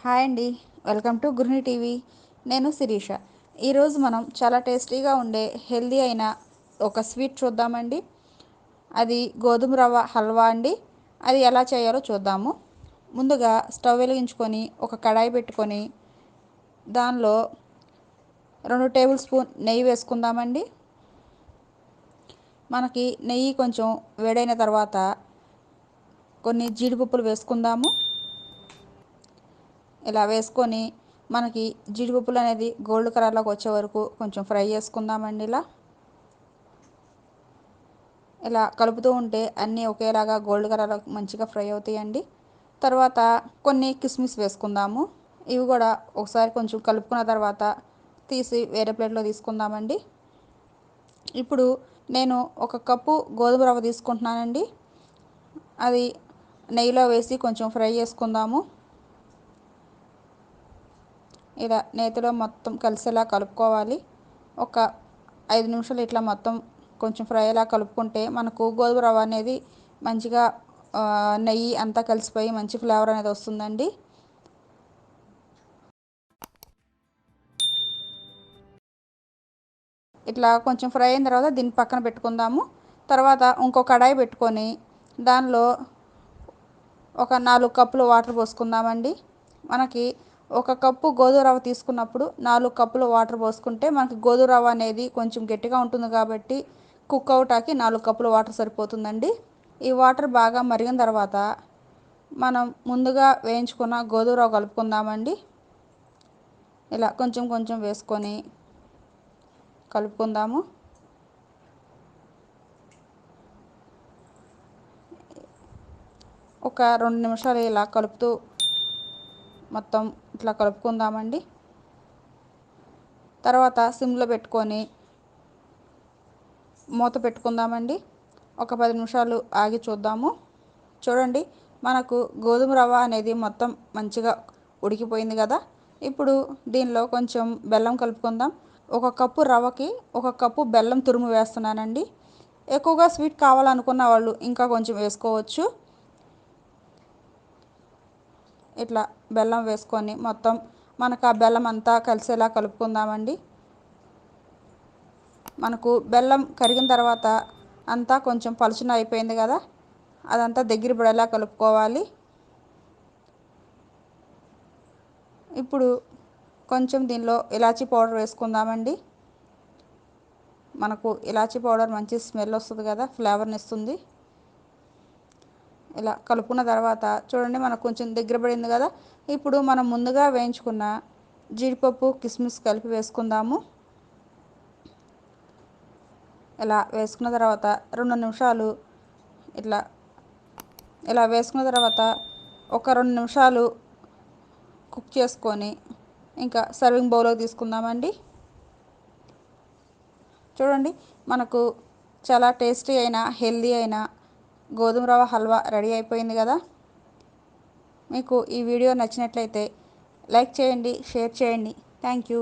Hi అండి, welcome to గృహిణి TV. నేను శిరీష. ఈరోజు మనం చాలా టేస్టీగా ఉండే హెల్దీ అయిన ఒక స్వీట్ చూద్దామండి. అది గోధుమ రవ్వ హల్వా అండి. అది ఎలా చేయాలో చూద్దాము. ముందుగా స్టవ్ వెలిగించుకొని ఒక కడాయి పెట్టుకొని దానిలో 2 టేబుల్ స్పూన్ నెయ్యి వేసుకుందామండి. మనకి నెయ్యి కొంచెం వేడైన తర్వాత కొన్ని జీడిపప్పులు వేసుకుందాము. ఇలా వేసుకొని మనకి జీడిపప్పులు అనేది గోల్డ్ కలర్లోకి వచ్చే వరకు కొంచెం ఫ్రై చేసుకుందామండి. ఇలా కలుపుతూ ఉంటే అన్నీ ఒకేలాగా గోల్డ్ కలర్లో మంచిగా ఫ్రై అవుతాయండి. తర్వాత కొన్ని కిస్మిస్ వేసుకుందాము. ఇవి కూడా ఒకసారి కొంచెం కలుపుకున్న తర్వాత తీసి వేరే ప్లేట్లో తీసుకుందామండి. ఇప్పుడు నేను 1 కప్పు గోధుమ రవ్వ తీసుకుంటున్నానండి. అది నెయ్యిలో వేసి కొంచెం ఫ్రై చేసుకుందాము. ఇలా నేతిలో మొత్తం కలిసేలా కలుపుకోవాలి. ఒక 5 నిమిషాలు ఇట్లా మొత్తం కొంచెం ఫ్రై అలా కలుపుకుంటే మనకు గోధుమ రవ్వ అనేది మంచిగా నెయ్యి అంతా కలిసిపోయి మంచి ఫ్లేవర్ అనేది వస్తుందండి. ఇట్లా కొంచెం ఫ్రై అయిన తర్వాత దీన్ని పక్కన పెట్టుకుందాము. తర్వాత ఇంకో కడాయి పెట్టుకొని దానిలో ఒక 4 కప్పులు వాటర్ పోసుకుందామండి. మనకి 1 కప్పు గోధుమ రవ్వ తీసుకున్నప్పుడు 4 కప్పులు వాటర్ పోసుకుంటే మనకి గోధుమ రవ్వ అనేది కొంచెం గట్టిగా ఉంటుంది కాబట్టి కుక్ అవుటాకి 4 కప్పులు వాటర్ సరిపోతుందండి. ఈ వాటర్ బాగా మరిగిన తర్వాత మనం ముందుగా వేయించుకున్న గోధుమ రవ్వ కలుపుకుందామండి. ఇలా కొంచెం కొంచెం వేసుకొని కలుపుకుందాము. ఒక 2 నిమిషాలు ఇలా కలుపుతూ మొత్తం ఇట్లా కలుపుకుందామండి. తర్వాత సిమ్లో పెట్టుకొని మూత పెట్టుకుందామండి. ఒక 10 నిమిషాలు ఆగి చూద్దాము. చూడండి, మనకు గోధుమ రవ్వ అనేది మొత్తం మంచిగా ఉడికిపోయింది కదా. ఇప్పుడు దీనిలో కొంచెం బెల్లం కలుపుకుందాం. 1 కప్పు రవ్వకి 1 కప్పు బెల్లం తురుము వేస్తున్నానండి. ఎక్కువగా స్వీట్ కావాలనుకున్న వాళ్ళు ఇంకా కొంచెం వేసుకోవచ్చు. ఇట్లా బెల్లం వేసుకొని మొత్తం మనకు ఆ బెల్లం అంతా కలిసేలా కలుపుకుందామండి. మనకు బెల్లం కరిగిన తర్వాత అంతా కొంచెం పలుచన అయిపోయింది కదా, అదంతా దగ్గర పడేలా కలుపుకోవాలి. ఇప్పుడు కొంచెం దీనిలో ఇలాచీ పౌడర్ వేసుకుందామండి. మనకు ఇలాచీ పౌడర్ మంచి స్మెల్ వస్తుంది కదా, ఫ్లేవర్ని ఇస్తుంది. ఇలా కలుపుకున్న తర్వాత చూడండి, మనకు కొంచెం దగ్గర పడింది కదా. ఇప్పుడు మనం ముందుగా వేయించుకున్న జీడిపప్పు కిస్మిస్ కలిపి వేసుకుందాము. ఇలా వేసుకున్న తర్వాత 2 నిమిషాలు ఇలా వేసుకున్న తర్వాత ఒక 2 నిమిషాలు కుక్ చేసుకొని ఇంకా సర్వింగ్ బౌల్లోకి తీసుకుందామండి. చూడండి, మనకు చాలా టేస్టీ అయిన హెల్దీ అయిన గోధుమ రవ్వ హల్వా రెడీ అయిపోయింది కదా. మీకు ఈ వీడియో నచ్చినట్లయితే లైక్ చేయండి, షేర్ చేయండి. Thank you.